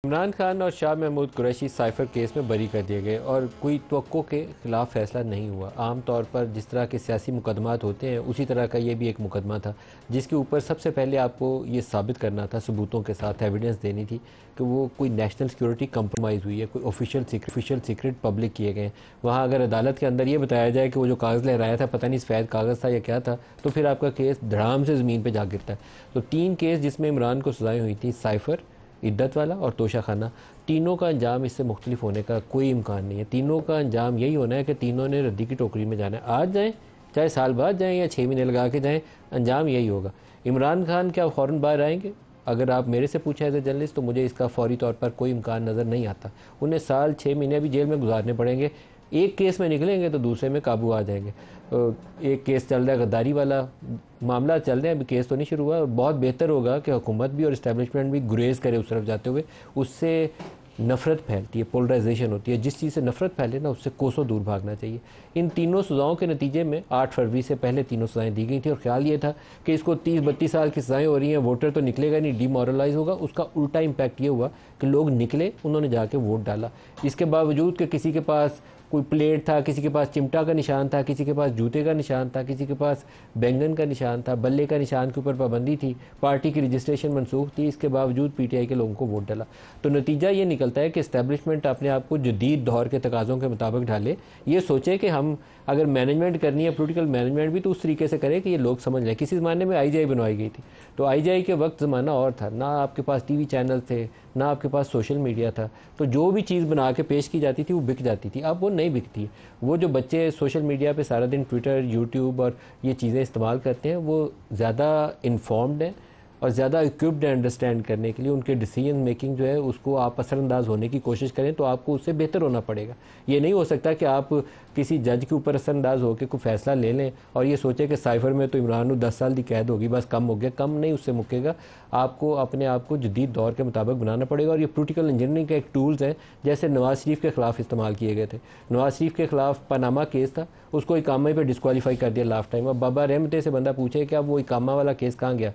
عمران خان اور Shah Mahmood Qureshi cipher case میں بری کر دیے گئے اور کوئی توقع کے خلاف فیصلہ نہیں ہوا۔ عام طور پر جس طرح کے سیاسی مقدمات ہوتے ہیں اسی طرح کا یہ بھی ایک مقدمہ تھا جس کے اوپر سب سے پہلے آپ کو یہ ثابت کرنا تھا، ثبوتوں کے ساتھ ایویڈنس دینی تھی کہ وہ کوئی نیشنل سیکیورٹی کمپرومائز ہوئی ہے، کوئی آفیشیل سیکرٹ پبلک کیے گئے ہیں۔ وہاں اگر عدالت کے اندر یہ بتایا جائے کہ وہ جو کاغذ لہرایا تھا پتہ نہیں سفید کاغذ تھا یا کیا تھا، تو پھر آپ کا کیس دھڑام سے زمین پہ جا گرتا ہے۔ تو 3 کیس جس میں عمران کو سزائیں ہوئی تھیں، سائفر، عدت والا اور توشہ خانہ، تینوں کا انجام اس سے مختلف ہونے کا کوئی امکان نہیں ہے۔ تینوں کا انجام یہی ہونا ہے کہ تینوں نے ردی کی ٹوکری میں جانا ہے، آج جائیں چاہے سال بعد جائیں یا 6 مہینے لگا کے جائیں، انجام یہی ہوگا۔ عمران خان کیا فوراً باہر آئیں گے؟ اگر آپ میرے سے پوچھیں ایز اے جرنلسٹ تو مجھے اس کا فوری طور پر کوئی امکان نظر نہیں آتا۔ انہیں سال 6 مہینے بھی جیل میں گزارنے پڑیں گے، ایک کیس میں نکلیں گے تو دوسرے میں قابو آ جائیں گے۔ ایک کیس چل رہا ہے غداری والا، معاملہ چل رہے ہیں، ابھی کیس تو نہیں شروع ہوا، اور بہت بہتر ہوگا کہ حکومت بھی اور اسٹیبلشمنٹ بھی گریز کرے اس طرف جاتے ہوئے۔ اس سے نفرت پھیلتی ہے، پولرائزیشن ہوتی ہے، جس چیز سے نفرت پھیلے نا اس سے کوسوں دور بھاگنا چاہیے۔ ان تینوں سزاؤں کے نتیجے میں 8 فروری سے پہلے تینوں سزائیں دی گئی تھیں اور خیال یہ تھا کہ اس کو 30-32 سال کی سزائیں ہو رہی ہیں، ووٹر تو نکلے گا نہیں، ڈی مورلائز ہوگا۔ اس کا الٹا امپیکٹ یہ ہوا کہ لوگ نکلے، انہوں نے جا کے ووٹ ڈالا، اس کے باوجود کہ کسی کے پاس کوئی پلیٹ تھا، کسی کے پاس چمٹا کا نشان تھا، کسی کے پاس جوتے کا نشان تھا، کسی کے پاس بینگن کا نشان تھا، بلے کا نشان کے اوپر پابندی تھی، پارٹی کی رجسٹریشن منسوخ تھی، اس کے باوجود پی ٹی آئی کے لوگوں کو ووٹ ڈالا۔ تو نتیجہ یہ نکلتا ہے کہ اسٹیبلشمنٹ اپنے آپ کو جدید دور کے تقاضوں کے مطابق ڈھالے، یہ سوچے کہ ہم اگر مینجمنٹ کرنی ہے، پولیٹیکل مینجمنٹ بھی تو اس طریقے سے کرے کہ یہ لوگ سمجھ لیں۔ کسی زمانے میں آئی جے آئی بنوائی گئی تھی، تو آئی جے آئی کے وقت زمانہ اور تھا، نہ آپ کے پاس ٹی وی چینل تھے، نہ آپ کے پاس سوشل میڈیا تھا، تو جو بھی چیز بنا کے پیش کی جاتی تھی وہ بک جاتی تھی۔ اب وہ نہیں بکتی۔ وہ جو بچے سوشل میڈیا پہ سارا دن ٹویٹر، یوٹیوب اور یہ چیزیں استعمال کرتے ہیں، وہ زیادہ انفارمڈ ہیں اور زیادہ اکوپڈ ہیں انڈرسٹینڈ کرنے کے لیے۔ ان کے ڈیسیجن میکنگ جو ہے اس کو آپ اثر انداز ہونے کی کوشش کریں تو آپ کو اس سے بہتر ہونا پڑے گا۔ یہ نہیں ہو سکتا کہ آپ کسی جج کے اوپر اثر انداز ہو کے کوئی فیصلہ لے لیں اور یہ سوچیں کہ سائفر میں تو عمران کو 10 سال کی قید ہوگی، بس کم ہو گیا۔ کم نہیں، اس سے مکے گا۔ آپ کو اپنے آپ کو جدید دور کے مطابق بنانا پڑے گا، اور یہ پولیٹیکل انجینئرنگ کے ایک ٹولز ہیں جیسے نواز شریف کے خلاف استعمال کیے گئے تھے۔ نواز شریف کے خلاف پاناما کیس تھا، اس کو اقامہ پہ ڈسکوالیفائی کر دیا لائف ٹائم۔ اب بابا رحمتے سے بندہ پوچھے کہ اب وہ اقامہ والا کیس کہاں گیا؟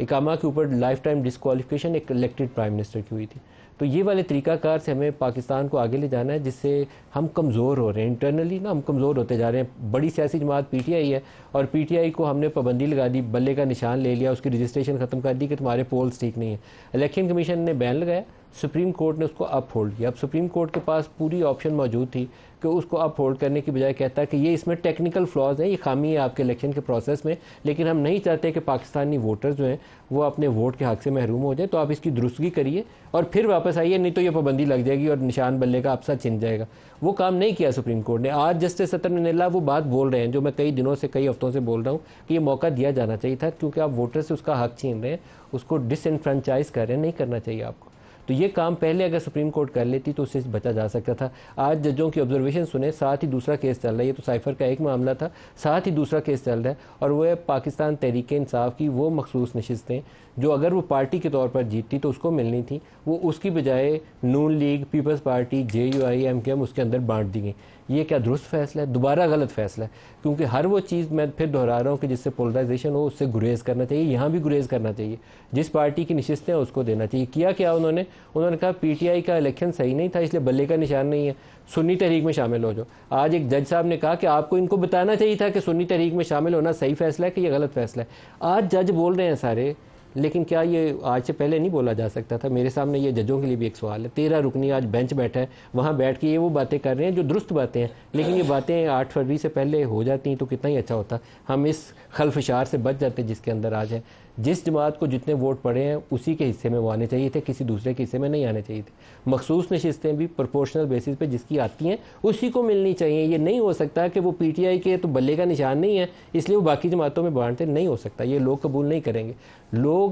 اقامہ کے اوپر لائف ٹائم ڈسکوالیفیکیشن ایک الیکٹڈ پرائم منسٹر کی ہوئی تھی۔ تو یہ والے طریقہ کار سے ہمیں پاکستان کو آگے لے جانا ہے، جس سے ہم کمزور ہو رہے ہیں، انٹرنلی نا ہم کمزور ہوتے جا رہے ہیں۔ بڑی سیاسی جماعت پی ٹی آئی ہے، اور پی ٹی آئی کو ہم نے پابندی لگا دی، بلے کا نشان لے لیا، اس کی رجسٹریشن ختم کر دی کہ تمہارے پولز ٹھیک نہیں ہیں۔ الیکشن کمیشن نے بین لگایا، سپریم کورٹ نے اس کو اپ ہولڈ کیا۔ اب سپریم کورٹ کے پاس پوری آپشن موجود تھی کہ اس کو اپ ہولڈ کرنے کی بجائے کہتا ہے کہ یہ اس میں ٹیکنیکل فلاز ہیں، یہ خامی ہے آپ کے الیکشن کے پروسیس میں، لیکن ہم نہیں چاہتے کہ پاکستانی ووٹر جو ہیں وہ اپنے ووٹ کے حق سے محروم ہو جائے، تو آپ اس کی درستگی کریے اور پھر واپس آئیے، نہیں تو یہ پابندی لگ جائے گی اور نشان بلے کا آپ ساتھ چھن جائے گا۔ وہ کام نہیں کیا سپریم کورٹ نے۔ آج جسٹس عطر منیلا وہ بات بول رہے ہیں جو میں کئی دنوں سے، کئی ہفتوں سے بول رہا ہوں کہ یہ موقع دیا جانا چاہیے تھا، کیونکہ آپ ووٹر سے اس کا حق چھین رہے ہیں، اس کو ڈس انفرینچائز کر رہے ہیں، نہیں کرنا چاہیے آپ کو۔ تو یہ کام پہلے اگر سپریم کورٹ کر لیتی تو اس سے بچا جا سکتا تھا۔ آج ججوں کی آبزرویشن سنیں، ساتھ ہی دوسرا کیس چل رہا ہے، یہ تو سائفر کا ایک معاملہ تھا، ساتھ ہی دوسرا کیس چل رہا ہے، اور وہ ہے پاکستان تحریک انصاف کی وہ مخصوص نشستیں جو اگر وہ پارٹی کے طور پر جیتتی تو اس کو ملنی تھی، وہ اس کی بجائے Noon League, Peoples Party, J U I, M Q M اس کے اندر بانٹ دی گئی۔ یہ کیا درست فیصلہ ہے؟ دوبارہ غلط فیصلہ ہے، کیونکہ ہر وہ چیز میں پھر دہرا رہا ہوں کہ جس سے پولرائزیشن ہو اس سے گریز کرنا چاہیے، یہاں بھی گریز کرنا چاہیے۔ جس پارٹی کی نشستیں اس کو دینا چاہیے۔ کیا انہوں نے کہا پی ٹی آئی کا الیکشن صحیح نہیں تھا اس لیے بلے کا نشان نہیں ہے، سنی تحریک میں شامل ہو جاؤ۔ آج ایک جج صاحب نے کہا کہ آپ کو ان کو بتانا چاہیے تھا کہ سنی تحریک میں شامل ہونا صحیح فیصلہ ہے کہ یہ غلط فیصلہ ہے۔ آج جج بول رہے ہیں سارے، لیکن کیا یہ آج سے پہلے نہیں بولا جا سکتا تھا؟ میرے سامنے یہ ججوں کے لیے بھی ایک سوال ہے۔ 13 رکنی آج بینچ بیٹھا ہے، وہاں بیٹھ کے یہ وہ باتیں کر رہے ہیں جو درست باتیں ہیں، لیکن یہ باتیں 8 فروری سے پہلے ہو جاتی ہیں تو کتنا ہی اچھا ہوتا۔ ہم اس خلفشار سے بچ جاتے جس کے اندر آج ہیں۔ جس جماعت کو جتنے ووٹ پڑے ہیں اسی کے حصے میں وہ آنے چاہیے تھے، کسی دوسرے کے حصے میں نہیں آنے چاہیے تھے۔ مخصوص نشستیں بھی پروپورشنل بیسس پہ جس کی آتی ہیں اسی کو ملنی چاہیے۔ یہ نہیں ہو سکتا کہ وہ پی ٹی آئی کے تو بلے کا نشان نہیں ہے اس لیے وہ باقی جماعتوں میں بانٹتے، نہیں ہو سکتا، یہ لوگ قبول نہیں کریں گے۔ لوگ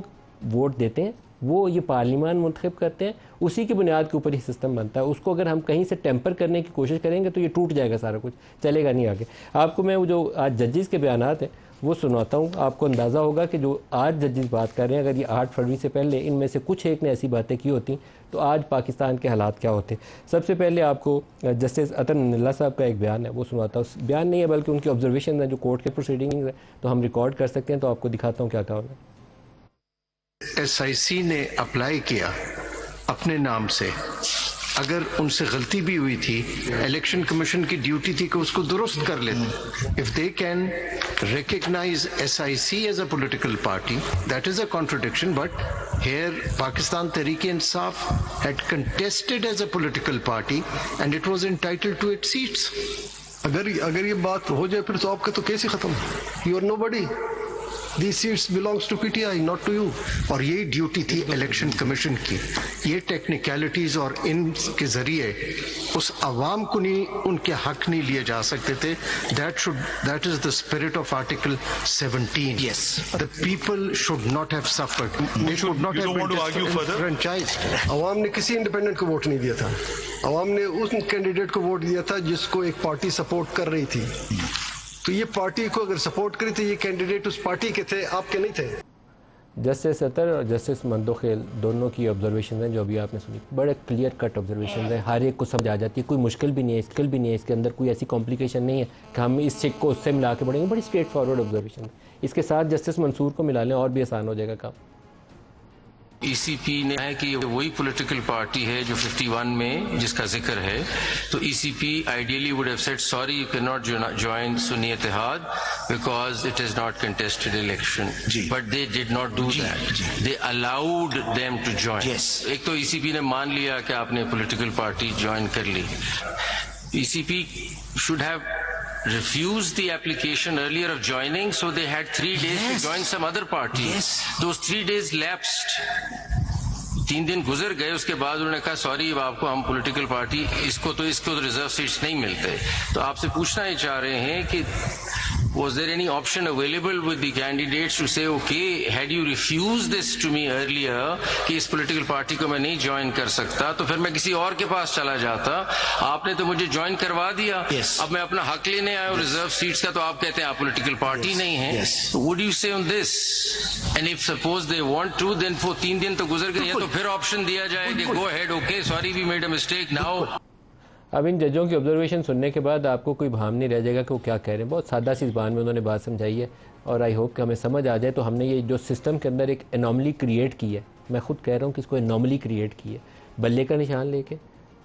ووٹ دیتے ہیں، وہ یہ پارلیمان منتخب کرتے ہیں، اسی کی بنیاد کے اوپر ہی سسٹم بنتا ہے۔ اس کو اگر ہم کہیں سے ٹیمپر کرنے کی کوشش کریں گے تو یہ ٹوٹ جائے گا، سارا کچھ چلے گا نہیں آگے۔ آپ کو میں وہ جو آج ججز کے بیانات ہیں وہ سناتا ہوں، آپ کو اندازہ ہوگا کہ جو آج ججز بات کر رہے ہیں، اگر یہ 8 فروری سے پہلے ان میں سے کچھ ایک نے ایسی باتیں کی ہوتی تو آج پاکستان کے حالات کیا ہوتے۔ سب سے پہلے آپ کو جسٹس عطر منیلا صاحب کا ایک بیان ہے وہ سناتا ہوں۔ بیان نہیں ہے بلکہ ان کی آبزرویشن ہے جو کورٹ کے پروسیڈنگز ہیں، تو ہم ریکارڈ کر سکتے ہیں، تو آپ کو دکھاتا ہوں کیا کہا انہوں نے۔ ایس آئی سی نے اپلائی کیا اپنے نام سے. اگر ان سے غلطی بھی ہوئی تھی, الیکشن کمیشن کی ڈیوٹی تھی کہ اس کو درست کر لیتے. If they can recognize SIC as a political party, that is a contradiction, but here Pakistan Tehreek-e-Insaf had contested as a political party and it was entitled to its seats. اگر یہ بات ہو جائے پھر تو آپ کا تو کیس ہی ختم. You are nobody. These seats belongs to PTI, not to you. اور یہی ڈیوٹی تھی الیکشن کمیشن کی. یہ ٹیکنیکلٹیز اور ان کے ذریعے اس عوام کو نہیں, ان کے حق نہیں لیے جا سکتے تھے. That is the spirit of Article 17. Yes. The people should not have suffered. They should not have been disenfranchised. عوام نے کسی انڈیپینڈنٹ کو ووٹ نہیں دیا تھا. عوام نے اس کینڈیڈیٹ کو ووٹ دیا تھا جس کو ایک پارٹی سپورٹ کر رہی تھی. تو یہ پارٹی کو اگر سپورٹ کری تو یہ کینڈیڈیٹ اس پارٹی کے تھے, آپ کے نہیں تھے. جسٹس اطہر اور جسٹس مندوخیل دونوں کی آبزرویشنز ہیں جو ابھی آپ نے سنی, بڑے کلیئر کٹ آبزرویشنز ہیں, ہر ایک کو سمجھ آ جاتی ہے, کوئی مشکل بھی نہیں ہے, اسکل بھی نہیں ہے, اس کے اندر کوئی ایسی کمپلیکیشن نہیں ہے کہ ہم اس چیک کو اس سے ملا کے پڑھیں گے. بڑی اسٹریٹ فارورڈ آبزرویشن ہے. اس کے ساتھ جسٹس منصور کو ملا لیں اور بھی آسان ہو جائے گا کام. ای سی پی نے ہے کہ یہ وہی پولیٹیکل پارٹی ہے جو 51 میں جس کا ذکر ہے, تو E C P ideally would have said sorry you can not join Sunni Ittehad because it is not contested election, but they did not do that, they allowed them to join. ایک تو ای سی پی نے مان لیا کہ آپ نے political party join کر لی. ای C P should have refused the application earlier of joining, so they had 3 days to join some other party. Those 3 days lapsed. 3 دن گزر گئے, اس کے بعد انہوں نے کہا سوری اب آپ کو ہم پولیٹیکل پارٹی اس کو ریزرو سیٹس نہیں ملتے. تو آپ سے پوچھنا ہی چاہ رہے ہیں کہ was there any option available with the candidates to say okay had you refused this to me earlier کہ اس پولیٹیکل پارٹی کو میں نہیں جوائن کر سکتا تو پھر میں کسی اور کے پاس چلا جاتا, آپ نے تو مجھے جوائن کروا دیا, اب میں اپنا حق لینے آیا ہوں ریزرو سیٹس کا, تو آپ کہتے ہیں آپ پولیٹیکل پارٹی نہیں ہیں. What do you say on this? And if suppose they want to, then for 3 دن تو گزر گئے, تو پھر آپشن دیا جائے کہ go ahead, okay sorry we made a mistake now. اب ان ججوں کی آبزرویشن سننے کے بعد آپ کو کوئی بھام نہیں رہ جائے گا کہ وہ کیا کہہ رہے ہیں. بہت سادہ سی زبان میں انہوں نے بات سمجھائی ہے اور آئی ہوپ کہ ہمیں سمجھ آ جائے. تو ہم نے یہ جو سسٹم کے اندر ایک انوملی کریٹ کی ہے, میں خود کہہ رہا ہوں کہ اس کو انوملی کریٹ کی ہے, بلے کا نشان لے کے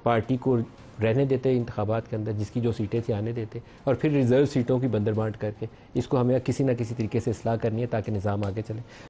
پارٹی کو رہنے دیتے انتخابات کے اندر جس کی جو سیٹیں تھیں آنے دیتے, اور پھر ریزرو سیٹوں کی بندر بانٹ کر کے اس کو ہمیں کسی نہ کسی طریقے سے اصلاح کرنی ہے تاکہ نظام آگے چلے.